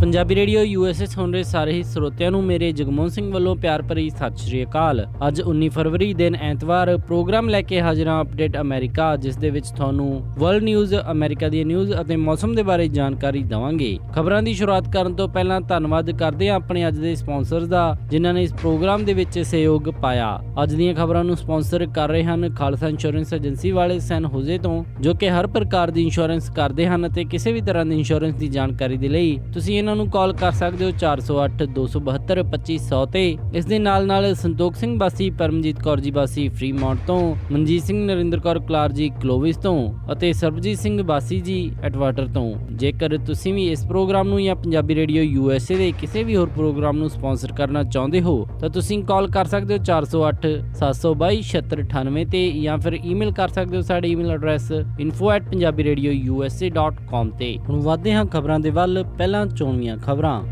Punjabi radio USA ਸੁਣ ਰਹੇ ਸਾਰੇ ਹੀ ਸਰੋਤਿਆਂ ਨੂੰ ਮੇਰੇ ਜਗਮੋਹਨ ਸਿੰਘ ਵੱਲੋਂ ਪਿਆਰ ਭਰੀ ਸਤਿ ਸ਼੍ਰੀ ਅਕਾਲ। ਅੱਜ 19 ਫਰਵਰੀ ਦਿਨ ਐਤਵਾਰ ਪ੍ਰੋਗਰਾਮ ਲੈ ਕੇ ਹਾਜ਼ਰ ਹਾਂ ਅਪਡੇਟ ਅਮਰੀਕਾ, ਜਿਸ ਦੇ ਵਿੱਚ ਤੁਹਾਨੂੰ ਵਰਲਡ ਨਿਊਜ਼, ਅਮਰੀਕਾ ਦੀਆਂ ਨਿਊਜ਼ ਅਤੇ ਮੌਸਮ ਦੇ ਬਾਰੇ ਜਾਣਕਾਰੀ ਦੇਵਾਂਗੇ। ਖਬਰਾਂ ਦੀ ਸ਼ੁਰੂਆਤ ਕਰਨ ਤੋਂ ਪਹਿਲਾਂ ਧੰਨਵਾਦ ਕਰਦੇ ਹਾਂ ਆਪਣੇ ਅੱਜ ਦੇ ਸਪਾਂਸਰਸ ਦਾ, ਜਿਨ੍ਹਾਂ ਨੇ ਇਸ ਪ੍ਰੋਗਰਾਮ ਦੇ ਵਿੱਚ ਸਹਿਯੋਗ ਪਾਇਆ। ਅੱਜ ਦੀਆਂ ਖਬਰਾਂ ਨੂੰ ਸਪਾਂਸਰ ਕਰ ਰਹੇ ਹਨ ਖਾਲਸਾ ਇੰਸ਼ੋਰੈਂਸ ਏਜੰਸੀ ਵਾਲੇ ਸੈਨ ਹੋਜ਼ੇ ਤੋਂ, ਜੋ ਕਿ ਹਰ ਪ੍ਰਕਾਰ ਦੀ ਇੰਸ਼ੋਰੈਂਸ ਕਰਦੇ ਹਨ ਅਤੇ ਕਿਸੇ ਵੀ ਤਰ੍ਹਾਂ ਦੀ ਇੰਸ਼ੋਰੈਂਸ ਦੀ ਜਾਣਕਾਰੀ ਦੇ ਲਈ ਤੁਸੀਂ ਇਹਨਾਂ ਨੂੰ ਕਾਲ ਕਰ ਸਕਦੇ ਹੋ 408-272-2500 ਤੇ। ਇਸ ਦੇ ਨਾਲ ਸੰਤੋਖ ਸਿੰਘ ਬਾਸੀ, ਪਰਮਜੀਤ ਕੌਰ ਜੀ ਬਾਸੀ ਫਰੀਮਾਉਂਟ ਤੋਂ, ਮਨਜੀਤ ਸਿੰਘ, ਨਰਿੰਦਰ ਕੌਰ ਕਲਾਰ ਜੀ ਕਲੋਵਿਸ ਤੋਂ ਅਤੇ ਸਰਬਜੀਤ ਸਿੰਘ ਬਾਸੀ ਜੀ ਐਟਵਾਟਰ ਤੋਂ। ਜੇਕਰ ਤੁਸੀਂ ਵੀ ਇਸ ਪ੍ਰੋਗਰਾਮ ਨੂੰ ਜਾਂ ਪੰਜਾਬੀ ਰੇਡੀਓ USA ਦੇ ਕਿਸੇ ਵੀ ਹੋਰ ਪ੍ਰੋਗਰਾਮ ਨੂੰ ਸਪਾਂਸਰ ਕਰਨਾ ਚਾਹੁੰਦੇ ਹੋ ਤਾਂ ਤੁਸੀਂ ਕਾਲ ਕਰ ਸਕਦੇ ਹੋ 408-722-7698 ਤੇ, ਜਾਂ ਫਿਰ ਈਮੇਲ ਕਰ ਸਕਦੇ ਹੋ ਸਾਡੇ ਈਮੇਲ ਐਡਰੈਸ info@punjabiradiousa.com ਤੇ। ਹੁਣ ਵਧਦੇ ਹਾਂ ਖਬਰਾਂ ਦੇ ਵੱਲ। ਪਹਿਲਾਂ ਚੋਣਵੀਆਂ ਖਬਰਾਂ।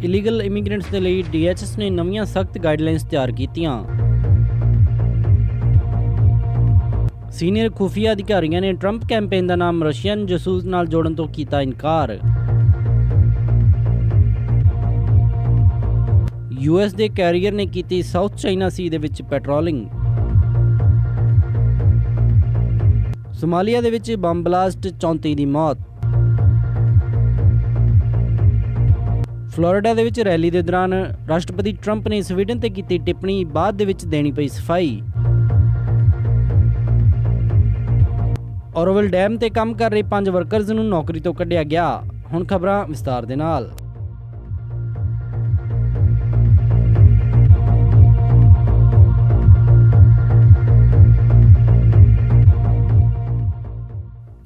ਇਲੀਗਲ ਇਮੀਗ੍ਰੈਂਟਸ ਦੇ ਲਈ DHS ਨੇ ਨਵੀਆਂ ਸਖਤ ਗਾਈਡਲਾਈਨਸ ਤਿਆਰ ਕੀਤੀਆਂ। ਸੀਨੀਅਰ ਖੁਫੀਆ ਅਧਿਕਾਰੀਆਂ ਨੇ ਟਰੰਪ ਕੈਂਪੇਨ ਦਾ ਨਾਮ ਰਸ਼ੀਅਨ ਜਸੂਸ ਨਾਲ ਜੋੜਨ ਤੋਂ ਕੀਤਾ ਇਨਕਾਰ। US ਦੇ ਕੈਰੀਅਰ ਨੇ ਕੀਤੀ ਸਾਊਥ ਚਾਈਨਾ ਸੀ ਦੇ ਵਿੱਚ ਪੈਟਰੋਲਿੰਗ। ਸੋਮਾਲੀਆ ਦੇ ਵਿੱਚ ਬੰਬ ਬਲਾਸਟ, 34 ਦੀ ਮੌਤ। ਫਲੋਰੀਡਾ ਦੇ ਵਿੱਚ ਰੈਲੀ ਦੇ ਦੌਰਾਨ ਰਾਸ਼ਟਰਪਤੀ ਟਰੰਪ ਨੇ ਸਵੀਡਨ ਤੇ ਕੀਤੀ ਟਿੱਪਣੀ, ਬਾਅਦ ਦੇ ਵਿੱਚ ਦੇਣੀ ਪਈ ਸਫਾਈ। ਔਰੋਵਿਲ ਡੈਮ ਤੇ ਕੰਮ ਕਰ ਰਹੇ 5 ਵਰਕਰਜ਼ ਨੂੰ ਨੌਕਰੀ ਤੋਂ ਕੱਢਿਆ ਗਿਆ। ਹੁਣ ਖਬਰਾਂ ਵਿਸਤਾਰ ਦੇ ਨਾਲ।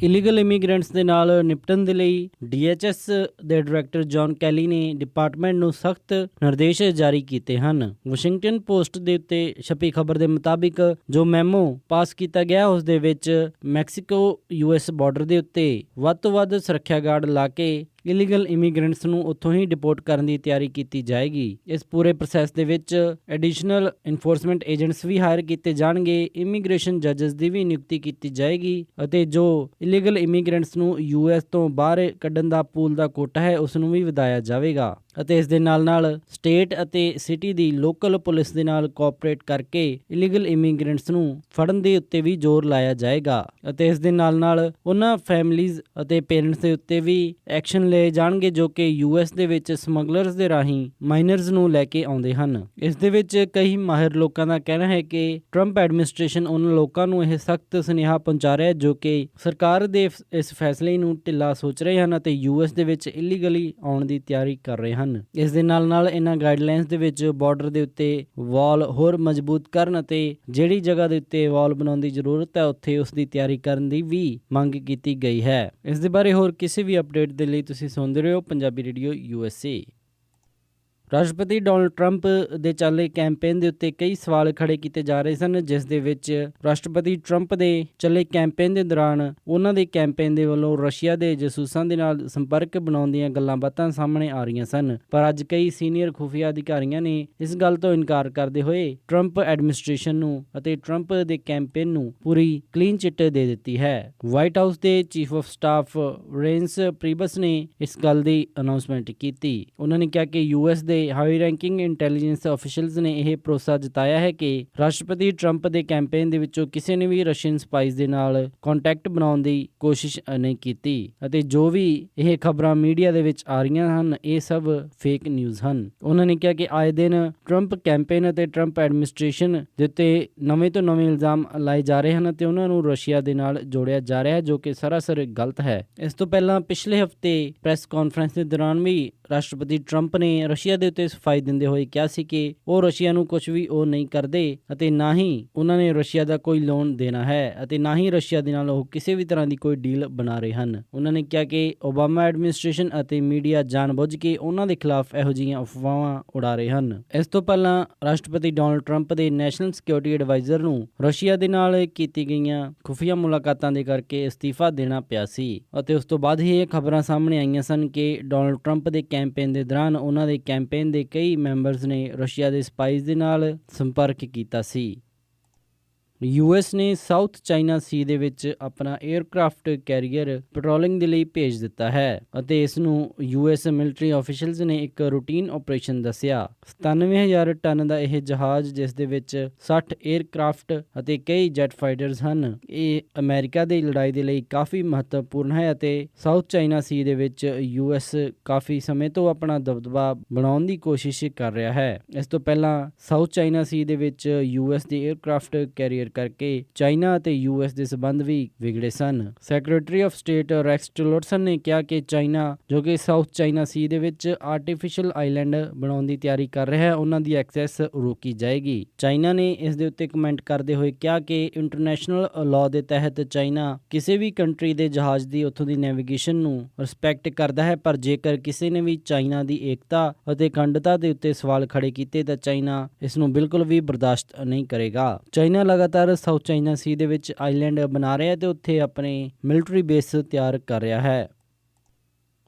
ਇਲੀਗਲ ਇਮੀਗ੍ਰੈਂਟਸ ਦੇ ਨਾਲ ਨਿਪਟਣ ਦੇ ਲਈ DHS ਦੇ ਡਾਇਰੈਕਟਰ ਜੌਨ ਕੈਲੀ ਨੇ ਡਿਪਾਰਟਮੈਂਟ ਨੂੰ ਸਖਤ ਨਿਰਦੇਸ਼ ਜਾਰੀ ਕੀਤੇ ਹਨ। ਵਾਸ਼ਿੰਗਟਨ ਪੋਸਟ ਦੇ ਉੱਤੇ ਛਪੀ ਖਬਰ ਦੇ ਮੁਤਾਬਿਕ ਜੋ ਮੈਮੋ ਪਾਸ ਕੀਤਾ ਗਿਆ, ਉਸ ਦੇ ਵਿੱਚ ਮੈਕਸੀਕੋ US ਬਾਰਡਰ ਦੇ ਉੱਤੇ ਵੱਧ ਤੋਂ ਵੱਧ ਸੁਰੱਖਿਆ ਗਾਰਡ ਲਾ ਕੇ ਇਲੀਗਲ ਇਮੀਗ੍ਰੈਂਟਸ ਨੂੰ ਉੱਥੋਂ ਹੀ ਡਿਪੋਰਟ ਕਰਨ ਦੀ ਤਿਆਰੀ ਕੀਤੀ ਜਾਏਗੀ। ਇਸ ਪੂਰੇ ਪ੍ਰੋਸੈਸ ਦੇ ਵਿੱਚ ਐਡੀਸ਼ਨਲ ਇਨਫੋਰਸਮੈਂਟ ਏਜੰਟਸ ਵੀ ਹਾਇਰ ਕੀਤੇ ਜਾਣਗੇ, ਇਮੀਗ੍ਰੇਸ਼ਨ ਜੱਜਸ ਦੀ ਵੀ ਨਿਯੁਕਤੀ ਕੀਤੀ ਜਾਏਗੀ ਅਤੇ ਜੋ ਇਲੀਗਲ ਇਮੀਗ੍ਰੈਂਟਸ ਨੂੰ US ਤੋਂ ਬਾਹਰ ਕੱਢਣ ਦਾ ਪੂਲ ਦਾ ਕੋਟਾ ਹੈ, ਉਸ ਨੂੰ ਵੀ ਵਧਾਇਆ ਜਾਵੇਗਾ ਅਤੇ ਇਸ ਦੇ ਨਾਲ ਸਟੇਟ ਅਤੇ ਸਿਟੀ ਦੀ ਲੋਕਲ ਪੁਲਿਸ ਦੇ ਨਾਲ ਕੋਆਪਰੇਟ ਕਰਕੇ ਇਲੀਗਲ ਇਮੀਗ੍ਰੈਂਟਸ ਨੂੰ ਫੜਨ ਦੇ ਉੱਤੇ ਵੀ ਜ਼ੋਰ ਲਾਇਆ ਜਾਏਗਾ ਅਤੇ ਇਸ ਦੇ ਨਾਲ ਉਹਨਾਂ ਫੈਮਿਲੀਜ਼ ਅਤੇ ਪੇਰੈਂਟਸ ਦੇ ਉੱਤੇ ਵੀ ਐਕਸ਼ਨ ਲਏ ਜਾਣਗੇ ਜੋ ਕਿ US ਦੇ ਵਿੱਚ ਸਮਗਲਰਸ ਦੇ ਰਾਹੀਂ ਮਾਈਨਰਸ ਨੂੰ ਲੈ ਕੇ ਆਉਂਦੇ ਹਨ। ਇਸ ਦੇ ਵਿੱਚ ਕਈ ਮਾਹਿਰ ਲੋਕਾਂ ਦਾ ਕਹਿਣਾ ਹੈ ਕਿ ਟਰੰਪ ਐਡਮਿਨਿਸਟ੍ਰੇਸ਼ਨ ਉਹਨਾਂ ਲੋਕਾਂ ਨੂੰ ਇਹ ਸਖਤ ਸੁਨੇਹਾ ਪਹੁੰਚਾ ਰਿਹਾ ਹੈ ਜੋ ਕਿ ਸਰਕਾਰ ਦੇ ਇਸ ਫੈਸਲੇ ਨੂੰ ਢਿੱਲਾ ਸੋਚ ਰਹੇ ਹਨ ਅਤੇ US ਦੇ ਵਿੱਚ ਇਲੀਗਲੀ ਆਉਣ ਦੀ ਤਿਆਰੀ ਕਰ ਰਹੇ ਹਨ। ਇਸ ਦੇ ਨਾਲ ਇਹਨਾਂ ਗਾਈਡਲਾਈਨਸ ਦੇ ਵਿੱਚ ਬਾਰਡਰ ਦੇ ਉੱਤੇ ਵਾਲ ਹੋਰ ਮਜ਼ਬੂਤ ਕਰਨ ਅਤੇ ਜਿਹੜੀ ਜਗ੍ਹਾ ਦੇ ਉੱਤੇ ਵਾਲ ਬਣਾਉਣ ਦੀ ਜ਼ਰੂਰਤ ਹੈ ਉੱਥੇ ਉਸ ਦੀ ਤਿਆਰੀ ਕਰਨ ਦੀ ਵੀ ਮੰਗ ਕੀਤੀ ਗਈ ਹੈ। ਇਸ ਦੇ ਬਾਰੇ ਹੋਰ ਕਿਸੇ ਵੀ ਅਪਡੇਟ ਦੇ ਲਈ ਤੁਸੀਂ ਸੁਣਦੇ ਰਹੋ ਪੰਜਾਬੀ ਰੇਡੀਓ USA। ਰਾਸ਼ਟਰਪਤੀ ਡੋਨਲਡ ਟਰੰਪ ਦੇ ਚੱਲੇ ਕੈਂਪੇਨ ਦੇ ਉੱਤੇ ਕਈ ਸਵਾਲ ਖੜੇ ਕੀਤੇ ਜਾ ਰਹੇ ਸਨ, ਜਿਸ ਦੇ ਵਿੱਚ ਰਾਸ਼ਟਰਪਤੀ ਟਰੰਪ ਦੇ ਚੱਲੇ ਕੈਂਪੇਨ ਦੇ ਦੌਰਾਨ ਉਹਨਾਂ ਦੇ ਕੈਂਪੇਨ ਦੇ ਵੱਲੋਂ ਰਸ਼ੀਆ ਦੇ ਜਸੂਸਾਂ ਦੇ ਨਾਲ ਸੰਪਰਕ ਬਣਾਉਣ ਦੀਆਂ ਗੱਲਾਂ ਬਾਤਾਂ ਸਾਹਮਣੇ ਆ ਰਹੀਆਂ ਸਨ। ਪਰ ਅੱਜ ਕਈ ਸੀਨੀਅਰ ਖੁਫੀਆ ਅਧਿਕਾਰੀਆਂ ਨੇ ਇਸ ਗੱਲ ਤੋਂ ਇਨਕਾਰ ਕਰਦੇ ਹੋਏ ਟਰੰਪ ਐਡਮਿਨਿਸਟ੍ਰੇਸ਼ਨ ਨੂੰ ਅਤੇ ਟਰੰਪ ਦੇ ਕੈਂਪੇਨ ਨੂੰ ਪੂਰੀ ਕਲੀਨ ਚਿੱਟ ਦੇ ਦਿੱਤੀ ਹੈ। ਵਾਈਟ ਹਾਊਸ ਦੇ ਚੀਫ ਆਫ ਸਟਾਫ ਰੇਨਸ ਪ੍ਰੀਬਸ ਨੇ ਇਸ ਗੱਲ ਦੀ ਅਨਾਉਂਸਮੈਂਟ ਕੀਤੀ। ਉਹਨਾਂ ਨੇ ਕਿਹਾ ਕਿ US ਦੇ ਹਾਈ ਰੈਂਕਿੰਗ ਇੰਟੈਲੀਜੈਂਸ ਅਫੀਸ਼ੀਅਲਸ ਨੇ ਇਹ ਭਰੋਸਾ ਜਤਾਇਆ ਹੈ ਕਿ ਰਾਸ਼ਟਰਪਤੀ ਟਰੰਪ ਦੇ ਕੈਂਪੇਨ ਦੇ ਵਿੱਚੋਂ ਕਿਸੇ ਨੇ ਵੀ ਰਸ਼ੀਅਨ ਸਪਾਈਸ ਦੇ ਨਾਲ ਕੰਟੈਕਟ ਬਣਾਉਣ ਦੀ ਕੋਸ਼ਿਸ਼ ਨਹੀਂ ਕੀਤੀ ਅਤੇ ਜੋ ਵੀ ਇਹ ਖਬਰਾਂ ਮੀਡੀਆ ਦੇ ਵਿੱਚ ਆ ਰਹੀਆਂ ਹਨ, ਇਹ ਸਭ ਫੇਕ ਨਿਊਜ਼ ਹਨ। ਉਹਨਾਂ ਨੇ ਕਿਹਾ ਕਿ ਆਏ ਦਿਨ ਟਰੰਪ ਕੈਂਪੇਨ ਅਤੇ ਟਰੰਪ ਐਡਮਿਨਿਸਟ੍ਰੇਸ਼ਨ ਦੇ ਉੱਤੇ ਨਵੇਂ ਤੋਂ ਨਵੇਂ ਇਲਜ਼ਾਮ ਲਾਏ ਜਾ ਰਹੇ ਹਨ ਅਤੇ ਉਹਨਾਂ ਨੂੰ ਰਸ਼ੀਆ ਦੇ ਨਾਲ ਜੋੜਿਆ ਜਾ ਰਿਹਾ ਹੈ, ਜੋ ਕਿ ਸਰਾਸਰ ਗਲਤ ਹੈ। ਇਸ ਤੋਂ ਪਹਿਲਾਂ ਪਿਛਲੇ ਹਫ਼ਤੇ ਪ੍ਰੈਸ ਕਾਨਫਰੰਸ ਦੇ ਦੌਰਾਨ ਵੀ ਰਾਸ਼ਟਰਪਤੀ ਟਰੰਪ ਨੇ ਰਸ਼ੀਆ ਦੇ ਉੱਤੇ ਸਫਾਈ ਦਿੰਦੇ ਹੋਏ ਕਿਹਾ ਸੀ ਕਿ ਉਹ ਰਸ਼ੀਆ ਨੂੰ ਕੁਝ ਵੀ ਉਹ ਨਹੀਂ ਕਰਦੇ ਅਤੇ ਨਾ ਹੀ ਉਹਨਾਂ ਨੇ ਰਸ਼ੀਆ ਦਾ ਕੋਈ ਲੋਨ ਦੇਣਾ ਹੈ ਅਤੇ ਨਾ ਹੀ ਰਸ਼ੀਆ ਦੇ ਨਾਲ ਉਹ ਕਿਸੇ ਵੀ ਤਰ੍ਹਾਂ ਦੀ ਕੋਈ ਡੀਲ ਬਣਾ ਰਹੇ ਹਨ। ਉਹਨਾਂ ਨੇ ਕਿਹਾ ਕਿ ਓਬਾਮਾ ਐਡਮਿਨਿਸਟ੍ਰੇਸ਼ਨ ਅਤੇ ਮੀਡੀਆ ਜਾਣਬੁੱਝ ਕੇ ਉਹਨਾਂ ਦੇ ਖਿਲਾਫ ਇਹੋ ਜਿਹੀਆਂ ਅਫਵਾਹਾਂ ਉਡਾ ਰਹੇ ਹਨ। ਇਸ ਤੋਂ ਪਹਿਲਾਂ ਰਾਸ਼ਟਰਪਤੀ ਡੋਨਾਲਡ ਟਰੰਪ ਦੇ ਨੈਸ਼ਨਲ ਸਿਕਿਉਰਿਟੀ ਐਡਵਾਈਜ਼ਰ ਨੂੰ ਰਸ਼ੀਆ ਦੇ ਨਾਲ ਕੀਤੀ ਗਈਆਂ ਖੁਫੀਆ ਮੁਲਾਕਾਤਾਂ ਦੇ ਕਰਕੇ ਅਸਤੀਫਾ ਦੇਣਾ ਪਿਆ ਸੀ ਅਤੇ ਉਸ ਤੋਂ ਬਾਅਦ ਹੀ ਇਹ ਖਬਰਾਂ ਸਾਹਮਣੇ ਆਈਆਂ ਸਨ ਕਿ ਡੋਨਾਲਡ ਟਰੰਪ ਦੇ ਕੈਂਪੇਨ ਦੇ ਦੌਰਾਨ ਉਹਨਾਂ ਦੇ ਕੈਂਪੇਨ ਦੇ ਕਈ ਮੈਂਬਰਸ ਨੇ ਰਸ਼ੀਆ ਦੇ ਸਪਾਈਜ਼ ਦੇ ਨਾਲ ਸੰਪਰਕ ਕੀਤਾ ਸੀ। ਯੂਐਸ ਨੇ ਸਾਊਥ ਚਾਈਨਾ ਸੀ ਦੇ ਵਿੱਚ ਆਪਣਾ 에ਅਰਕ੍ਰਾਫਟ ਕੈਰੀਅਰ ਪੈਟਰੋਲਿੰਗ ਦੇ ਲਈ ਭੇਜ ਦਿੱਤਾ ਹੈ ਅਤੇ ਇਸ ਨੂੰ ਯੂਐਸ ਮਿਲਟਰੀ ਆਫੀਸ਼ੀਅਲਸ ਨੇ ਇੱਕ ਰੂਟੀਨ ਆਪਰੇਸ਼ਨ ਦੱਸਿਆ। 97,000 ਟਨ ਦਾ ਇਹ ਜਹਾਜ਼, ਜਿਸ ਦੇ ਵਿੱਚ 60 에ਅਰਕ੍ਰਾਫਟ ਅਤੇ ਕਈ ਜੈਟ ਫਾਈਟਰਸ ਹਨ, ਇਹ ਅਮਰੀਕਾ ਦੀ ਲੜਾਈ ਦੇ ਲਈ ਕਾਫੀ ਮਹੱਤਵਪੂਰਨ ਹੈ ਅਤੇ ਸਾਊਥ ਚਾਈਨਾ ਸੀ ਦੇ ਵਿੱਚ ਯੂਐਸ ਕਾਫੀ ਸਮੇਂ ਤੋਂ ਆਪਣਾ ਦਬਦਬਾ ਬਣਾਉਣ ਦੀ ਕੋਸ਼ਿਸ਼ ਕਰ ਰਿਹਾ ਹੈ। ਇਸ ਤੋਂ ਪਹਿਲਾਂ ਸਾਊਥ ਚਾਈਨਾ ਸੀ ਦੇ ਵਿੱਚ ਯੂਐਸ ਦੀ 에ਅਰਕ੍ਰਾਫਟ ਕੈਰੀਅਰ ਕਰਕੇ ਚਾਈਨਾ ਅਤੇ ਯੂਐਸ ਦੇ ਸਬੰਧ ਵੀ ਵਿਗੜੇ ਸਨ। ਸੈਕਟਰੀ ਆਫ ਸਟੇਟ ਰੈਕਸ ਟਿਲਰਸਨ ਨੇ ਕਿਹਾ ਕਿ ਚਾਈਨਾ, ਜੋ ਕਿ ਸਾਊਥ ਚਾਈਨਾ ਸੀ ਦੇ ਵਿੱਚ ਆਰਟੀਫਿਸ਼ੀਅਲ ਆਈਲੈਂਡ ਬਣਾਉਣ ਦੀ ਤਿਆਰੀ ਕਰ ਰਿਹਾ ਹੈ, ਉਹਨਾਂ ਦੀ ਐਕਸੈਸ ਰੋਕੀ ਜਾਏਗੀ। ਚਾਈਨਾ ਨੇ ਇਸ ਦੇ ਉੱਤੇ ਕਮੈਂਟ ਕਰਦੇ ਹੋਏ ਕਿਹਾ ਕਿ ਇੰਟਰਨੈਸ਼ਨਲ ਲਾਅ ਦੇ ਤਹਿਤ ਚਾਈਨਾ ਕਿਸੇ ਵੀ ਕੰਟਰੀ ਦੇ ਜਹਾਜ਼ ਦੀ ਉੱਥੋਂ ਦੀ ਨੈਵੀਗੇਸ਼ਨ ਨੂੰ ਰਿਸਪੈਕਟ ਕਰਦਾ ਹੈ, ਪਰ ਜੇਕਰ ਕਿਸੇ ਨੇ ਵੀ ਚਾਈਨਾ ਦੀ ਏਕਤਾ ਅਤੇ ਅਖੰਡਤਾ ਦੇ ਉੱਤੇ ਸਵਾਲ ਖੜੇ ਕੀਤੇ ਤਾਂ ਚਾਈਨਾ ਇਸ ਨੂੰ ਬਿਲਕੁਲ ਵੀ ਬਰਦਾਸ਼ਤ ਨਹੀਂ ਕਰੇਗਾ। ਚਾਈਨਾ ਲਗਾਤਾਰ ਸਾਊਥ ਚਾਈਨਾ ਸੀ ਦੇ ਵਿੱਚ ਆਈਲੈਂਡ ਬਣਾ ਰਿਹਾ ਤੇ ਉੱਥੇ ਆਪਣੇ ਮਿਲਟਰੀ ਬੇਸ ਤਿਆਰ ਕਰ ਰਿਹਾ ਹੈ।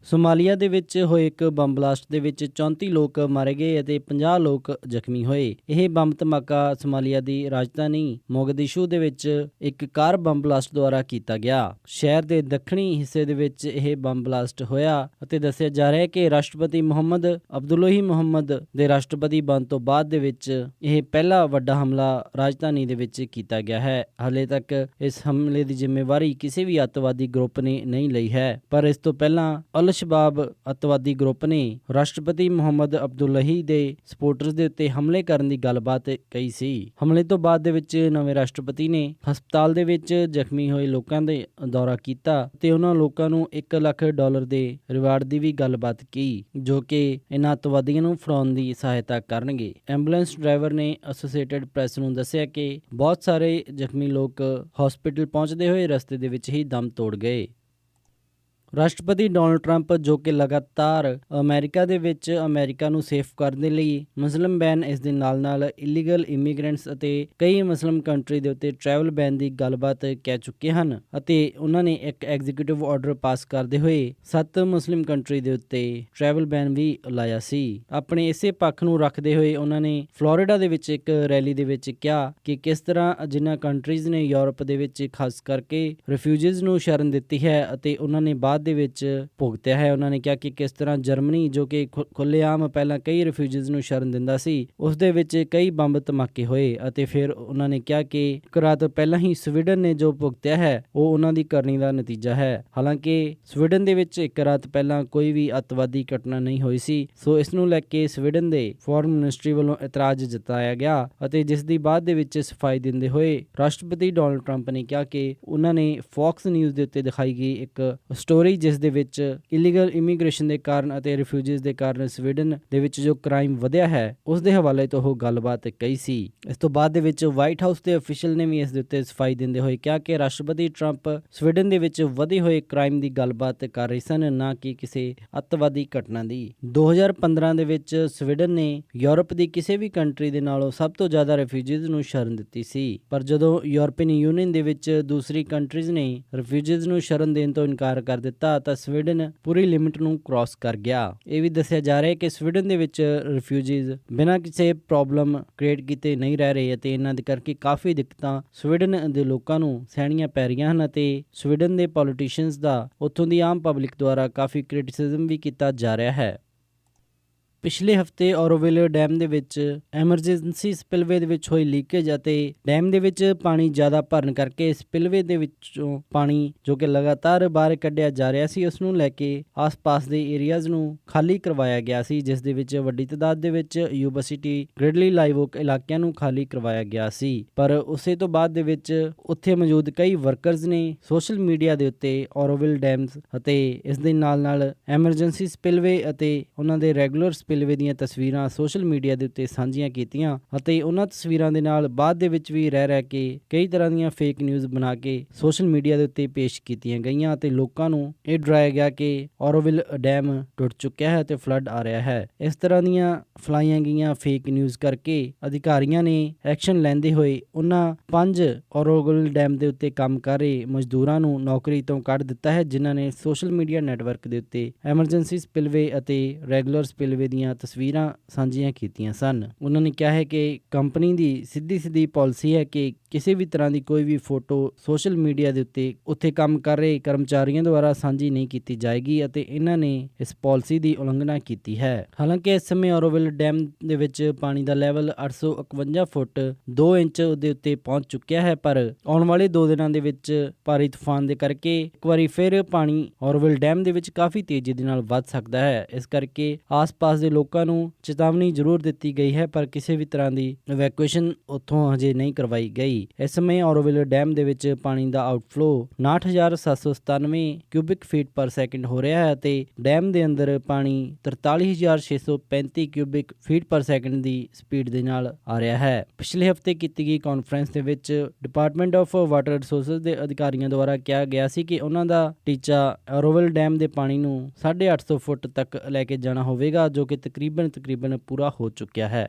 ਸੋਮਾਲੀਆ ਦੇ ਵਿੱਚ ਹੋਏ ਇੱਕ ਬੰਬ ਬਲਾਸਟ ਦੇ ਵਿੱਚ 34 ਲੋਕ ਮਾਰੇ ਗਏ ਅਤੇ 50 ਲੋਕ ਜ਼ਖਮੀ ਹੋਏ। ਇਹ ਬੰਬ ਧਮਾਕਾ ਸੋਮਾਲੀਆ ਦੀ ਰਾਜਧਾਨੀ ਮੋਗਾਦਿਸ਼ੂ ਦੇ ਵਿੱਚ ਇੱਕ ਕਾਰ ਬੰਬ ਬਲਾਸਟ ਦੁਆਰਾ ਕੀਤਾ ਗਿਆ। ਸ਼ਹਿਰ ਦੇ ਦੱਖਣੀ ਹਿੱਸੇ ਦੇ ਵਿੱਚ ਇਹ ਬੰਬ ਬਲਾਸਟ ਹੋਇਆ ਅਤੇ ਦੱਸਿਆ ਜਾ ਰਿਹਾ ਹੈ ਕਿ ਰਾਸ਼ਟਰਪਤੀ ਮੁਹੰਮਦ ਅਬਦੁੱਲਾਹੀ ਮੁਹੰਮਦ ਦੇ ਰਾਸ਼ਟਰਪਤੀ ਬਣਨ ਤੋਂ ਬਾਅਦ ਦੇ ਵਿੱਚ ਇਹ ਪਹਿਲਾ ਵੱਡਾ ਹਮਲਾ ਰਾਜਧਾਨੀ ਦੇ ਵਿੱਚ ਕੀਤਾ ਗਿਆ ਹੈ। ਹਾਲੇ ਤੱਕ ਇਸ ਹਮਲੇ ਦੀ ਜ਼ਿੰਮੇਵਾਰੀ ਕਿਸੇ ਵੀ ਅੱਤਵਾਦੀ ਗਰੁੱਪ ਨੇ ਨਹੀਂ ਲਈ ਹੈ, ਪਰ ਇਸ ਤੋਂ ਪਹਿਲਾਂ ਅਲ-ਸ਼ਬਾਬ ਅੱਤਵਾਦੀ ਗਰੁੱਪ ਨੇ ਰਾਸ਼ਟਰਪਤੀ ਮੁਹੰਮਦ ਅਬਦੁੱਲਾਹੀ ਦੇ ਸਪੋਰਟਰਸ ਦੇ ਉੱਤੇ ਹਮਲੇ ਕਰਨ ਦੀ ਗੱਲਬਾਤ ਕਹੀ ਸੀ। ਹਮਲੇ ਤੋਂ ਬਾਅਦ ਦੇ ਵਿੱਚ ਨਵੇਂ ਰਾਸ਼ਟਰਪਤੀ ਨੇ ਹਸਪਤਾਲ ਦੇ ਵਿੱਚ ਜ਼ਖਮੀ ਹੋਏ ਲੋਕਾਂ ਦੇ ਦੌਰਾ ਕੀਤਾ ਤੇ ਉਹਨਾਂ ਲੋਕਾਂ ਨੂੰ $1 ਲੱਖ ਦੇ ਰਿਵਾਰਡ ਦੀ ਵੀ ਗੱਲਬਾਤ ਕੀ, ਜੋ ਕਿ ਇਹਨਾਂ ਅੱਤਵਾਦੀਆਂ ਨੂੰ ਫੜਾਉਣ ਦੀ ਸਹਾਇਤਾ ਕਰਨਗੇ। ਐਂਬੂਲੈਂਸ ਡਰਾਈਵਰ ਨੇ ਐਸੋਸੀਏਟਡ ਪ੍ਰੈਸ ਨੂੰ ਦੱਸਿਆ ਕਿ ਬਹੁਤ ਸਾਰੇ ਜ਼ਖਮੀ ਲੋਕ ਹਸਪਤਾਲ ਪਹੁੰਚਦੇ ਹੋਏ ਰਸਤੇ ਦੇ ਵਿੱਚ ਹੀ ਦਮ ਤੋੜ ਗਏ। ਰਾਸ਼ਟਰਪਤੀ ਡੋਨਾਲਡ ਟਰੰਪ, ਜੋ ਕਿ ਲਗਾਤਾਰ ਅਮਰੀਕਾ ਦੇ ਵਿੱਚ ਅਮਰੀਕਾ ਨੂੰ ਸੇਫ ਕਰਨ ਦੇ ਲਈ ਮੁਸਲਿਮ ਬੈਨ, ਇਸ ਦੇ ਨਾਲ ਇਲੀਗਲ ਇਮੀਗ੍ਰੈਂਟਸ ਅਤੇ ਕਈ ਮੁਸਲਿਮ ਕੰਟਰੀ ਦੇ ਉੱਤੇ ਟਰੈਵਲ ਬੈਨ ਦੀ ਗੱਲਬਾਤ ਕਹਿ ਚੁੱਕੇ ਹਨ ਅਤੇ ਉਹਨਾਂ ਨੇ ਇੱਕ ਐਗਜ਼ੀਕਿਊਟਿਵ ਆਰਡਰ ਪਾਸ ਕਰਦੇ ਹੋਏ 7 ਮੁਸਲਿਮ ਕੰਟਰੀ ਦੇ ਉੱਤੇ ਟਰੈਵਲ ਬੈਨ ਵੀ ਲਾਇਆ ਸੀ। ਆਪਣੇ ਇਸੇ ਪੱਖ ਨੂੰ ਰੱਖਦੇ ਹੋਏ ਉਹਨਾਂ ਨੇ ਫਲੋਰੀਡਾ ਦੇ ਵਿੱਚ ਇੱਕ ਰੈਲੀ ਦੇ ਵਿੱਚ ਕਿਹਾ ਕਿ ਕਿਸ ਤਰ੍ਹਾਂ ਜਿਨ੍ਹਾਂ ਕੰਟਰੀਜ਼ ਨੇ ਯੂਰਪ ਦੇ ਵਿੱਚ ਖਾਸ ਕਰਕੇ ਰਿਫਿਊਜੀਜ਼ ਨੂੰ ਸ਼ਰਨ ਦਿੱਤੀ ਹੈ ਅਤੇ ਉਹਨਾਂ ਨੇ ਬਾਅਦ ਦੇ ਵਿੱਚ ਭੁਗਤਿਆ ਹੈ। ਉਹਨਾਂ ਨੇ ਕਿਹਾ ਕਿ ਕਿਸ ਤਰ੍ਹਾਂ ਜਰਮਨੀ, ਜੋ ਕਿ ਖੁੱਲ੍ਹੇਆਮ ਪਹਿਲਾਂ ਕਈ ਰਿਫਿਊਜੀਜ਼ ਨੂੰ ਸ਼ਰਨ ਦਿੰਦਾ ਸੀ, ਉਸ ਦੇ ਵਿੱਚ ਕਈ ਬੰਬ ਧਮਾਕੇ ਹੋਏ ਅਤੇ ਫਿਰ ਉਹਨਾਂ ਨੇ ਕਿਹਾ ਕਿ ਇੱਕ ਰਾਤ ਪਹਿਲਾਂ ਹੀ ਸਵੀਡਨ ਨੇ ਜੋ ਭੁਗਤਿਆ ਹੈ ਉਹ ਉਹਨਾਂ ਦੀ ਕਰਨੀ ਦਾ ਨਤੀਜਾ ਹੈ। ਹਾਲਾਂਕਿ ਸਵੀਡਨ ਦੇ ਵਿੱਚ ਇੱਕ ਰਾਤ ਪਹਿਲਾਂ ਕੋਈ ਵੀ ਅੱਤਵਾਦੀ ਘਟਨਾ ਨਹੀਂ ਹੋਈ ਸੀ, ਸੋ ਇਸ ਨੂੰ ਲੈ ਕੇ ਸਵੀਡਨ ਦੇ ਫੋਰਨ ਮਿਨਿਸਟਰੀ ਵੱਲੋਂ ਇਤਰਾਜ਼ ਜਤਾਇਆ ਗਿਆ ਅਤੇ ਜਿਸ ਦੀ ਬਾਅਦ ਦੇ ਵਿੱਚ ਸਫਾਈ ਦਿੰਦੇ ਹੋਏ ਰਾਸ਼ਟਰਪਤੀ ਡੋਨਾਲਡ ਟਰੰਪ ਨੇ ਕਿਹਾ ਕਿ ਉਹਨਾਂ ਨੇ ਫੌਕਸ ਨਿਊਜ਼ ਦੇ ਉੱਤੇ ਦਿਖਾਈ ਗਈ ਇੱਕ ਸਟੋਰੀ ਜਿਸ ਦੇ ਵਿੱਚ ਇਲੀਗਲ ਇਮੀਗ੍ਰੇਸ਼ਨ ਦੇ ਕਾਰਨ ਅਤੇ ਰਿਫਿਊਜੀਜ਼ ਦੇ ਕਾਰਨ ਸਵੀਡਨ ਦੇ ਵਿੱਚ ਜੋ ਕ੍ਰਾਈਮ ਵਧਿਆ ਹੈ ਉਸ ਦੇ ਹਵਾਲੇ ਤੋਂ ਉਹ ਗੱਲਬਾਤ ਕਹੀ ਸੀ। ਇਸ ਤੋਂ ਬਾਅਦ ਦੇ ਵਿੱਚ ਵਾਈਟ ਹਾਊਸ ਦੇ ਅਫੀਸ਼ੀਅਲ ਨੇ ਵੀ ਇਸ ਦੇ ਉੱਤੇ ਸਫਾਈ ਦਿੰਦੇ ਹੋਏ ਕਿਹਾ ਕਿ ਰਾਸ਼ਟਰਪਤੀ ਟਰੰਪ ਸਵੀਡਨ ਦੇ ਵਿੱਚ ਵਧੇ ਹੋਏ ਕ੍ਰਾਈਮ ਦੀ ਗੱਲਬਾਤ ਕਰ ਰਹੇ ਸਨ, ਨਾ ਕਿ ਕਿਸੇ ਅੱਤਵਾਦੀ ਘਟਨਾ ਦੀ। 2015 ਦੇ ਵਿੱਚ ਸਵੀਡਨ ਨੇ ਯੂਰਪ ਦੀ ਕਿਸੇ ਵੀ ਕੰਟਰੀ ਦੇ ਨਾਲੋਂ ਸਭ ਤੋਂ ਜ਼ਿਆਦਾ ਰਿਫਿਊਜੀਜ਼ ਨੂੰ ਸ਼ਰਨ ਦਿੱਤੀ ਸੀ, ਪਰ ਜਦੋਂ ਯੂਰਪੀਅਨ ਯੂਨੀਅਨ ਦੇ ਵਿੱਚ ਦੂਸਰੀ ਕੰਟਰੀਜ਼ ਨੇ ਰਿਫਿਊਜੀਜ਼ ਨੂੰ ਸ਼ਰਨ ਦੇਣ ਤੋਂ ਇਨਕਾਰ ਕਰ ਦਿੱਤਾ ਤਾਂ ਸਵੀਡਨ ਪੂਰੀ ਲਿਮਿਟ ਨੂੰ ਕ੍ਰਾਸ ਕਰ ਗਿਆ। ਇਹ ਵੀ ਦੱਸਿਆ ਜਾ ਰਿਹਾ ਹੈ ਕਿ ਸਵੀਡਨ ਦੇ ਵਿੱਚ ਰਿਫਿਊਜੀਜ਼ ਬਿਨਾਂ ਕਿਸੇ ਪ੍ਰੋਬਲਮ ਕ੍ਰੀਏਟ ਕੀਤੇ ਨਹੀਂ ਰਹਿ ਰਹੇ ਅਤੇ ਇਹਨਾਂ ਦੇ ਕਰਕੇ ਕਾਫੀ ਦਿੱਕਤਾਂ ਸਵੀਡਨ ਦੇ ਲੋਕਾਂ ਨੂੰ ਸਹਿਣੀਆਂ ਪੈ ਰਹੀਆਂ ਹਨ ਅਤੇ ਸਵੀਡਨ ਦੇ ਪੋਲੀਟੀਸ਼ੀਅਨਸ ਦਾ ਉੱਥੋਂ ਦੀ ਆਮ ਪਬਲਿਕ ਦੁਆਰਾ ਕਾਫੀ ਕ੍ਰਿਟਿਸਿਜ਼ਮ ਵੀ ਕੀਤਾ ਜਾ ਰਿਹਾ ਹੈ। ਪਿਛਲੇ ਹਫਤੇ ਔਰੋਵਿਲ ਡੈਮ ਦੇ ਵਿੱਚ ਐਮਰਜੈਂਸੀ ਸਪਿਲਵੇ ਦੇ ਵਿੱਚ ਹੋਈ ਲੀਕੇਜ ਅਤੇ ਡੈਮ ਦੇ ਵਿੱਚ ਪਾਣੀ ਜ਼ਿਆਦਾ ਭਰਨ ਕਰਕੇ ਸਪਿਲਵੇ ਦੇ ਵਿੱਚੋਂ ਪਾਣੀ ਜੋ ਕਿ ਲਗਾਤਾਰ ਬਾਹਰ ਕੱਢਿਆ ਜਾ ਰਿਹਾ ਸੀ, ਉਸ ਨੂੰ ਲੈ ਕੇ ਆਸ-ਪਾਸ ਦੇ ਏਰੀਆਜ਼ ਨੂੰ ਖਾਲੀ ਕਰਵਾਇਆ ਗਿਆ ਸੀ, ਜਿਸ ਦੇ ਵਿੱਚ ਵੱਡੀ ਤਾਦਾਦ ਦੇ ਵਿੱਚ ਯੂਬਾ ਸਿਟੀ, ਗ੍ਰਿਡਲੀ, ਲਾਈਵ ਓਕ ਇਲਾਕਿਆਂ ਨੂੰ ਖਾਲੀ ਕਰਵਾਇਆ ਗਿਆ ਸੀ। ਪਰ ਉਸੇ ਤੋਂ ਬਾਅਦ ਦੇ ਵਿੱਚ ਉੱਥੇ ਮੌਜੂਦ ਕਈ ਵਰਕਰਜ਼ ਨੇ ਸੋਸ਼ਲ ਮੀਡੀਆ ਦੇ ਉੱਤੇ ਔਰੋਵਿਲ ਡੈਮਸ ਅਤੇ ਇਸ ਦੇ ਨਾਲ ਐਮਰਜੈਂਸੀ ਸਪਿਲਵੇ ਅਤੇ ਉਹਨਾਂ ਦੇ ਰੈਗੂਲਰ ਸਪਿਲਵੇ ਦੀਆਂ ਤਸਵੀਰਾਂ ਸੋਸ਼ਲ ਮੀਡੀਆ ਦੇ ਉੱਤੇ ਸਾਂਝੀਆਂ ਕੀਤੀਆਂ ਅਤੇ ਉਹਨਾਂ ਤਸਵੀਰਾਂ ਦੇ ਨਾਲ ਬਾਅਦ ਦੇ ਵਿੱਚ ਵੀ ਰਹਿ ਕੇ ਕਈ ਤਰ੍ਹਾਂ ਦੀਆਂ ਫੇਕ ਨਿਊਜ਼ ਬਣਾ ਕੇ ਸੋਸ਼ਲ ਮੀਡੀਆ ਦੇ ਉੱਤੇ ਪੇਸ਼ ਕੀਤੀਆਂ ਗਈਆਂ ਅਤੇ ਲੋਕਾਂ ਨੂੰ ਇਹ ਡਰਾਇਆ ਗਿਆ ਕਿ ਔਰੋਵਿਲ ਡੈਮ ਟੁੱਟ ਚੁੱਕਿਆ ਹੈ ਤੇ ਫਲੱਡ ਆ ਰਿਹਾ ਹੈ। ਇਸ ਤਰ੍ਹਾਂ ਦੀਆਂ ਫਲਾਈਆਂ ਗਈਆਂ ਫੇਕ ਨਿਊਜ਼ ਕਰਕੇ ਅਧਿਕਾਰੀਆਂ ਨੇ ਐਕਸ਼ਨ ਲੈਂਦੇ ਹੋਏ ਉਹਨਾਂ 5 ਔਰੋਵਿਲ ਡੈਮ ਦੇ ਉੱਤੇ ਕੰਮ ਕਰ ਰਹੇ ਮਜ਼ਦੂਰਾਂ ਨੂੰ ਨੌਕਰੀ ਤੋਂ ਕੱਢ ਦਿੱਤਾ ਹੈ, ਜਿਨ੍ਹਾਂ ਨੇ ਸੋਸ਼ਲ ਮੀਡੀਆ ਨੈਟਵਰਕ ਦੇ ਉੱਤੇ ਐਮਰਜੈਂਸੀ ਸਪਿਲਵੇ ਅਤੇ ਰੈਗੂਲਰ ਸਪਿਲਵੇ ਦੀਆਂ ਤਸਵੀਰਾਂ ਸਾਂਝੀਆਂ ਕੀਤੀਆਂ ਸਨ। ਉਹਨਾਂ ਨੇ ਕਿਹਾ ਹੈ ਕਿ ਕੰਪਨੀ ਦੀ ਸਿੱਧੀ ਪਾਲਿਸੀ ਹੈ ਕਿ ਕਿਸੇ ਵੀ ਤਰ੍ਹਾਂ ਦੀ ਕੋਈ ਵੀ ਫੋਟੋ ਸੋਸ਼ਲ ਮੀਡੀਆ ਦੇ ਉੱਤੇ ਕੰਮ ਕਰ ਰਹੇ ਕਰਮਚਾਰੀਆਂ ਦੁਆਰਾ ਸਾਂਝੀ ਨਹੀਂ ਕੀਤੀ ਜਾਏਗੀ ਅਤੇ ਇਹਨਾਂ ਨੇ ਇਸ ਪਾਲਿਸੀ ਦੀ ਉਲੰਘਣਾ ਕੀਤੀ ਹੈ। ਹਾਲਾਂਕਿ ਇਸ ਸਮੇਂ ਔਰੋਵਿਲ ਡੈਮ ਦੇ ਵਿੱਚ ਪਾਣੀ ਦਾ ਲੈਵਲ 851 ਫੁੱਟ 2 ਇੰਚ ਦੇ ਉੱਤੇ ਪਹੁੰਚ ਚੁੱਕਿਆ ਹੈ, ਪਰ ਆਉਣ ਵਾਲੇ 2 ਦਿਨਾਂ ਦੇ ਵਿੱਚ ਭਾਰੀ ਤੂਫਾਨ ਦੇ ਕਰਕੇ ਇੱਕ ਵਾਰੀ ਫਿਰ ਪਾਣੀ ਔਰੋਵਿਲ ਡੈਮ ਦੇ ਵਿੱਚ ਕਾਫੀ ਤੇਜ਼ੀ ਦੇ ਨਾਲ ਵੱਧ ਸਕਦਾ ਹੈ। ਇਸ ਕਰਕੇ ਆਸ-ਪਾਸ ਦੇ ਲੋਕਾਂ ਨੂੰ ਚੇਤਾਵਨੀ ਜ਼ਰੂਰ ਦਿੱਤੀ ਗਈ ਹੈ, ਪਰ ਕਿਸੇ ਵੀ ਤਰ੍ਹਾਂ ਦੀ ਇਵੈਕੂਏਸ਼ਨ ਉੱਥੋਂ ਹਜੇ ਨਹੀਂ ਕਰਵਾਈ ਗਈ। ਇਸ ਸਮੇਂ ਔਰੋਵਿਲ ਡੈਮ ਦੇ ਵਿੱਚ ਪਾਣੀ ਦਾ ਆਊਟਫਲੋ 59,797 ਕਿਊਬਿਕ ਫੀਟ ਪਰ ਸੈਕਿੰਡ ਹੋ ਰਿਹਾ ਹੈ ਅਤੇ ਡੈਮ ਦੇ ਅੰਦਰ ਪਾਣੀ 43,635 ਕਿਊਬਿਕ ਫੀਟ ਪਰ ਸੈਕਿੰਡ ਦੀ ਸਪੀਡ ਦੇ ਨਾਲ ਆ ਰਿਹਾ ਹੈ। ਪਿਛਲੇ ਹਫਤੇ ਕੀਤੀ ਗਈ ਕਾਨਫਰੰਸ ਦੇ ਵਿੱਚ ਡਿਪਾਰਟਮੈਂਟ ਆਫ ਵਾਟਰ ਰਿਸੋਰਸਸ ਦੇ ਅਧਿਕਾਰੀਆਂ ਦੁਆਰਾ ਕਿਹਾ ਗਿਆ ਸੀ ਕਿ ਉਹਨਾਂ ਦਾ ਟੀਚਾ ਔਰੋਵਿਲ ਡੈਮ ਦੇ ਪਾਣੀ ਨੂੰ 850 ਫੁੱਟ ਤੱਕ ਲੈ ਕੇ ਜਾਣਾ ਹੋਵੇਗਾ, ਜੋ ਕਿ ਤਕਰੀਬਨ ਪੂਰਾ ਹੋ ਚੁੱਕਿਆ ਹੈ।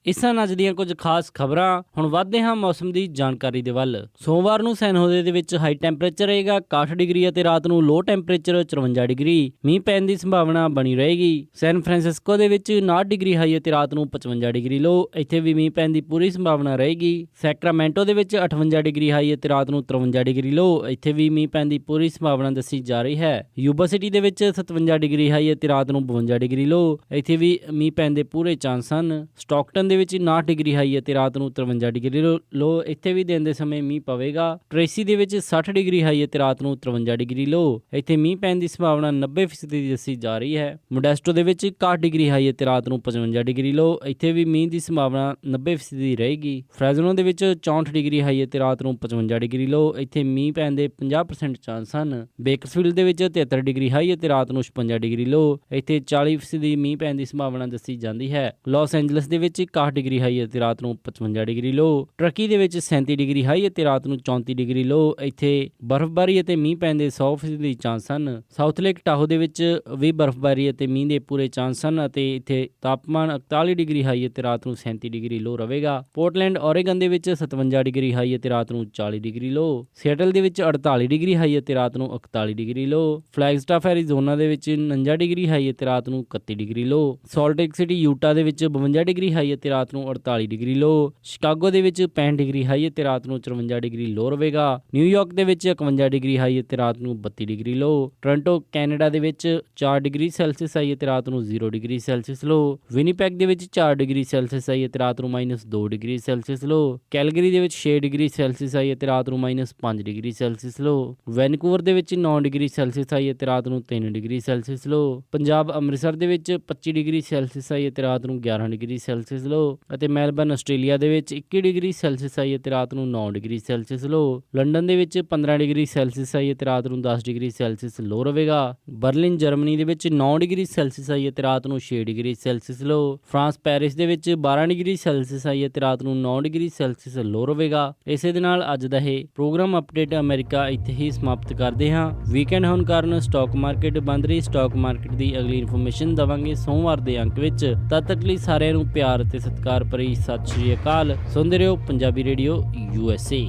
ਇਸ ਸਨ ਅੱਜ ਦੀਆਂ ਕੁਝ ਖਾਸ ਖਬਰਾਂ। ਹੁਣ ਵੱਧਦੇ ਹਾਂ ਮੌਸਮ ਦੀ ਜਾਣਕਾਰੀ ਦੇ ਵੱਲ। ਸੋਮਵਾਰ ਨੂੰ ਸੈਨ ਹੋਜ਼ੇ ਦੇ ਵਿੱਚ ਹਾਈ ਟੈਂਪਰੇਚਰ ਰਹੇਗਾ 61 ਡਿਗਰੀ ਅਤੇ ਰਾਤ ਨੂੰ ਲੋ ਟੈਂਪਰੇਚਰ 54 ਡਿਗਰੀ। ਮੀਂਹ ਪੈਣ ਦੀ ਸੰਭਾਵਨਾ ਬਣੀ ਰਹੇਗੀ। ਸੈਨ ਫਰਾਂਸਿਸਕੋ ਦੇ ਵਿੱਚ 59 ਡਿਗਰੀ ਹਾਈ ਅਤੇ ਰਾਤ ਨੂੰ 55 ਡਿਗਰੀ ਲੋ, ਇੱਥੇ ਵੀ ਮੀਂਹ ਪੈਣ ਦੀ ਪੂਰੀ ਸੰਭਾਵਨਾ ਰਹੇਗੀ। ਸੈਕਰਾਮੈਂਟੋ ਦੇ ਵਿੱਚ 58 ਡਿਗਰੀ ਹਾਈ ਅਤੇ ਰਾਤ ਨੂੰ 53 ਡਿਗਰੀ ਲੋ, ਇੱਥੇ ਵੀ ਮੀਂਹ ਪੈਣ ਦੀ ਪੂਰੀ ਸੰਭਾਵਨਾ ਦੱਸੀ ਜਾ ਰਹੀ ਹੈ। ਯੂਬਾ ਸਿਟੀ ਦੇ ਵਿੱਚ 57 ਡਿਗਰੀ ਹਾਈ ਅਤੇ ਰਾਤ ਨੂੰ 52 ਡਿਗਰੀ ਲੋ, ਇੱਥੇ ਵੀ ਮੀਂਹ ਪੈਣ ਦੇ ਪੂਰੇ ਚਾਂਸ ਹਨ। ਸਟਾਕਟਨ ਦੇ ਵਿੱਚ 59 ਡਿਗਰੀ ਹਾਈ ਅਤੇ ਰਾਤ ਨੂੰ 53 ਡਿਗਰੀ ਲੋ, ਇੱਥੇ ਵੀ ਦਿਨ ਦੇ ਸਮੇਂ ਮੀਂਹ ਪਵੇਗਾ। ਟ੍ਰੇਸੀ ਦੇ ਵਿੱਚ 60 ਡਿਗਰੀ ਹਾਈ ਅਤੇ ਰਾਤ ਨੂੰ 53 ਡਿਗਰੀ ਲੋ, ਇੱਥੇ ਮੀਂਹ ਪੈਣ ਦੀ ਸੰਭਾਵਨਾ 90% ਦੀ ਦੱਸੀ ਜਾ ਰਹੀ ਹੈ। ਮੋਡੈਸਟੋ ਦੇ ਵਿੱਚ 61 ਡਿਗਰੀ ਹਾਈ ਅਤੇ ਰਾਤ ਨੂੰ 55 ਡਿਗਰੀ ਲੋ, ਇੱਥੇ ਵੀ ਮੀਂਹ ਦੀ ਸੰਭਾਵਨਾ 90% ਦੀ ਰਹੇਗੀ। ਫ੍ਰੈਜ਼ਨੋ ਦੇ ਵਿੱਚ 64 ਡਿਗਰੀ ਹਾਈ ਅਤੇ ਰਾਤ ਨੂੰ 55 ਡਿਗਰੀ ਲੋ, ਇੱਥੇ ਮੀਂਹ ਪੈਣ ਦੇ 50% ਚਾਂਸ ਹਨ। ਬੇਕਰਫੀਲਡ ਦੇ ਵਿੱਚ 73 ਡਿਗਰੀ ਹਾਈ ਅਤੇ ਰਾਤ ਨੂੰ 56 ਡਿਗਰੀ ਲੋ, ਇੱਥੇ 40% ਦੀ ਮੀਂਹ ਪੈਣ ਦੀ ਸੰਭਾਵਨਾ ਦੱਸੀ ਜਾਂਦੀ ਹੈ। ਲਾਸ ਐਂਜਲਸ ਦੇ ਵਿੱਚ 61 ਡਿਗਰੀ ਹਾਈ ਅਤੇ ਰਾਤ ਨੂੰ 55 ਡਿਗਰੀ ਲੋ, ਟਰਕੀ ਦੇ ਵਿੱਚ 37 ਡਿਗਰੀ ਹਾਈ ਅਤੇ ਰਾਤ ਨੂੰ 34 ਡਿਗਰੀ ਲੋ, ਇੱਥੇ ਬਰਫ਼ਬਾਰੀ ਅਤੇ ਮੀਂਹ ਪੈਣ ਦੇ 100% ਦੀ ਚਾਂਸ ਹਨ। ਸਾਊਥ ਲੇਕ ਟਾਹੋ ਦੇ ਵਿੱਚ ਵੀ ਬਰਫ਼ਬਾਰੀ ਅਤੇ ਮੀਂਹ ਦੇ ਪੂਰੇ ਚਾਂਸ ਹਨ ਅਤੇ ਇੱਥੇ ਤਾਪਮਾਨ 41 ਡਿਗਰੀ ਹਾਈ ਅਤੇ ਰਾਤ ਨੂੰ 37 ਡਿਗਰੀ ਲੋ ਰਹੇਗਾ। ਪੋਰਟਲੈਂਡ ਓਰੇਗਨ ਦੇ ਵਿੱਚ 57 ਡਿਗਰੀ ਹਾਈ ਅਤੇ ਰਾਤ ਨੂੰ 40 ਡਿਗਰੀ ਲੋ, ਸੀਐਟਲ ਦੇ ਵਿੱਚ 48 ਡਿਗਰੀ ਹਾਈ ਅਤੇ ਰਾਤ ਨੂੰ 41 ਡਿਗਰੀ ਲੋ, ਫਲੈਗਸਟਾਫ ਐਰੀਜ਼ੋਨਾ ਦੇ ਵਿੱਚ 49 ਡਿਗਰੀ ਹਾਈ ਅਤੇ ਰਾਤ ਨੂੰ 31 ਡਿਗਰੀ ਲੋ, ਸਾਲਟ ਲੇਕ ਸਿਟੀ ਯੂਟਾ ਦੇ ਵਿੱਚ 52 ਡਿਗਰੀ ਹਾਈ ਅਤੇ ਰਾਤ ਨੂੰ 48 ਡਿਗਰੀ ਲੋ, ਸ਼ਿਕਾਗੋ ਦੇ ਵਿੱਚ 65 ਡਿਗਰੀ ਹਾਈ ਅਤੇ ਰਾਤ ਨੂੰ 54 ਡਿਗਰੀ ਲੋ ਰਹੇਗਾ। ਨਿਊਯਾਰਕ ਦੇ ਵਿੱਚ 51 ਡਿਗਰੀ ਹਾਈ ਅਤੇ ਰਾਤ ਨੂੰ 32 ਡਿਗਰੀ ਲੋ, ਟੋਰਾਂਟੋ ਕੈਨੇਡਾ ਦੇ ਵਿੱਚ 4 ਡਿਗਰੀ ਸੈਲਸੀਅਸ ਹਾਈ ਅਤੇ ਰਾਤ ਨੂੰ 0 ਡਿਗਰੀ ਸੈਲਸੀਅਸ ਲੋ, ਵਿਨੀਪੈਗ ਦੇ ਵਿੱਚ 4 ਡਿਗਰੀ ਸੈਲਸੀਅਸ ਹਾਈ ਅਤੇ ਰਾਤ ਨੂੰ -2 ਡਿਗਰੀ ਸੈਲਸੀਅਸ ਲੋ, ਕੈਲਗਰੀ ਦੇ ਵਿੱਚ 6 ਡਿਗਰੀ ਸੈਲਸੀਅਸ ਹਾਈ ਅਤੇ ਰਾਤ ਨੂੰ -5 ਡਿਗਰੀ ਸੈਲਸੀਅਸ ਲੋ, ਵੈਨਕੂਵਰ ਦੇ ਵਿੱਚ 9 ਡਿਗਰੀ ਸੈਲਸੀਅਸ ਹਾਈ ਅਤੇ ਰਾਤ ਨੂੰ 3 ਡਿਗਰੀ ਸੈਲਸੀਅਸ ਲੋ, ਪੰਜਾਬ ਅੰਮ੍ਰਿਤਸਰ ਦੇ ਵਿੱਚ 25 ਡਿਗਰੀ ਸੈਲਸੀਅਸ ਹਾਈ ਅਤੇ ਰਾਤ ਨੂੰ 11 ਡਿਗਰੀ ਸੈਲਸੀਅਸ ਲੋ ਅਤੇ ਮੈਲਬਰਨ ਆਸਟ੍ਰੇਲੀਆ ਦੇ ਵਿੱਚ 21 ਡਿਗਰੀ ਸੈਲਸੀਅਸ ਹਾਈ ਅਤੇ ਰਾਤ ਨੂੰ 9 ਡਿਗਰੀ ਸੈਲਸੀਅਸ ਲੋ, ਲੰਡਨ ਦੇ ਵਿੱਚ 15 ਡਿਗਰੀ ਸੈਲਸੀਅਸ ਹਾਈ ਅਤੇ ਰਾਤ ਨੂੰ 10 ਡਿਗਰੀ ਸੈਲਸੀਅਸ ਲੋ ਰਹੇਗਾ। ਬਰਲਿਨ ਜਰਮਨੀ ਦੇ ਵਿੱਚ 9 ਡਿਗਰੀ ਸੈਲਸੀਅਸ ਹਾਈ ਅਤੇ ਰਾਤ ਨੂੰ 6 ਡਿਗਰੀ ਸੈਲਸੀਅਸ ਲੋ, ਫਰਾਂਸ ਪੈਰਿਸ ਦੇ ਵਿੱਚ 12 ਡਿਗਰੀ ਸੈਲਸੀਅਸ ਹਾਈ ਅਤੇ ਰਾਤ ਨੂੰ 9 ਡਿਗਰੀ ਸੈਲਸੀਅਸ ਲੋ ਰਹੇਗਾ। ਇਸੇ ਦੇ ਨਾਲ ਅੱਜ ਦਾ ਇਹ ਪ੍ਰੋਗਰਾਮ ਅਪਡੇਟ ਅਮਰੀਕਾ ਇੱਥੇ ਹੀ ਸਮਾਪਤ ਕਰਦੇ ਹਾਂ। ਵੀਕਐਂਡ ਹੋਣ ਕਾਰਨ ਸਟਾਕ ਮਾਰਕੀਟ ਬੰਦ ਰਹੀ। ਸਟਾਕ ਮਾਰਕੀਟ ਦੀ ਅਗਲੀ ਇਨਫੋਰਮੇਸ਼ਨ ਦਵਾਂਗੇ ਸੋਮਵਾਰ ਦੇ ਅੰਕ ਵਿੱਚ। ਤਦ ਤੱਕ ਲਈ ਸਾਰਿਆਂ ਨੂੰ ਪਿਆਰ ਅਤੇ ਸਤਿਕਾਰ ਭਰੀ ਸਤਿ ਸ਼੍ਰੀ ਅਕਾਲ। ਸੁਣਦੇ ਰਹੋ ਪੰਜਾਬੀ ਰੇਡੀਓ USA।